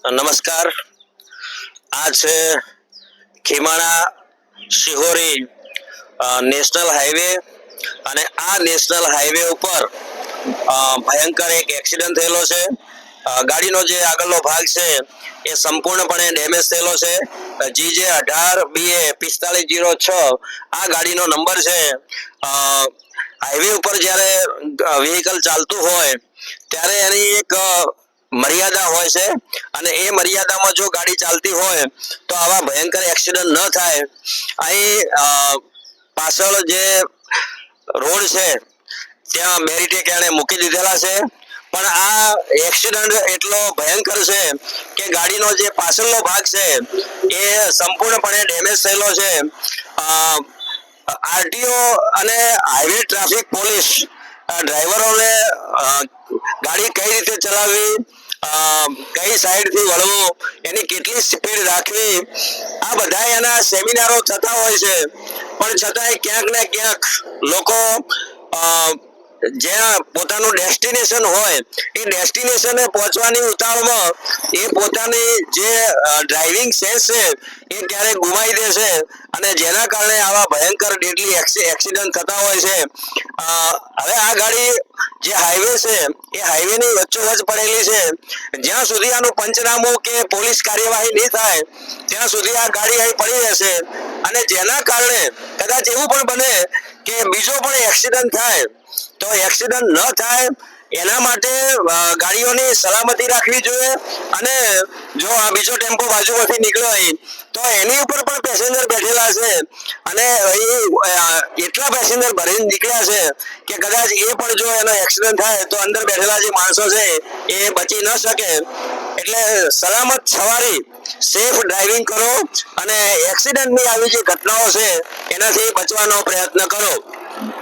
નમસ્કાર। આ છે ખીમાણા શિહોરી નેશનલ હાઈવે અને આ નેશનલ હાઈવે ઉપર ભયંકર એક એક્સિડન્ટ થયેલો છે। ગાડીનો જે આગળનો ભાગ છે એ સંપૂર્ણપણે ડેમેજ થયેલો છે। GJ 18BA4506 આ ગાડીનો નંબર છે। હાઈવે ઉપર જ્યારે વ્હીકલ ચાલતું હોય ત્યારે એની એક મર્યાદા હોય છે અને એ મર્યાદામાં જો ગાડી ચાલતી હોય તો આવા ભયંકર એક્સિડન્ટ ન થાય। અહીં પાછળ જે રોડ છે ત્યાં બેરીટેક એને મૂકી દીધેલા છે, પણ આ એક્સિડન્ટ એટલો ભયંકર છે કે ગાડીનો જે પાછળનો ભાગ છે એ સંપૂર્ણપણે ડેમેજ થયેલો છે। RTO અને હાઈવે ટ્રાફિક પોલીસ ડ્રાઈવરોને ગાડી કઈ રીતે ચલાવવી, કઈ સાઈડ થી વળવું, એની કેટલી સ્પીડ રાખવી, આ બધા એના સેમિનારો થતા હોય છે, પણ છતાંય ક્યાંક ને ક્યાંક લોકો જ્યાં પોતાનું ડેસ્ટિનેશન હોય એ ડેસ્ટિનેશને પહોંચવાની ઉતાવળમાં એ પોતાની જે ડ્રાઇવિંગ સેન્સ છે એ ક્યારેક ગુમાવી દે છે અને જેના કારણે આવા ભયંકર ડેડલી એક્સિડન્ટ થતા હોય છે। હવે આ ગાડી જે હાઈવે છે એ હાઈવેની વચ્ચોવચ્ચ પડેલી છે, જ્યાં સુધી આનું પંચનામું કે પોલીસ કાર્યવાહી નહીં થાય ત્યાં સુધી આ ગાડી અહીં પડી રહેશે અને જેના કારણે કદાચ એવું પણ બને કે બીજો પણ એક્સિડન્ટ થાય તો એક્સિડન્ટ ન થાય એના માટે ગાડીઓની સલામતી રાખવી જોઈએ। અને જો આ બીજો ટેમ્પો બાજુમાંથી નીકળ્યો હોય તો એની ઉપર પણ પેસેન્જર બેઠેલા છે અને એટલા પેસેન્જર ભરીને નીકળ્યા છે કે કદાચ એ પણ જો એનો એક્સિડન્ટ થાય તો અંદર બેઠેલા જે માણસો છે એ બચી ન શકે। એટલે સલામત સવારી, સેફ ડ્રાઇવિંગ કરો અને એક્સિડન્ટની આવી જે ઘટનાઓ છે એનાથી બચવાનો પ્રયત્ન કરો।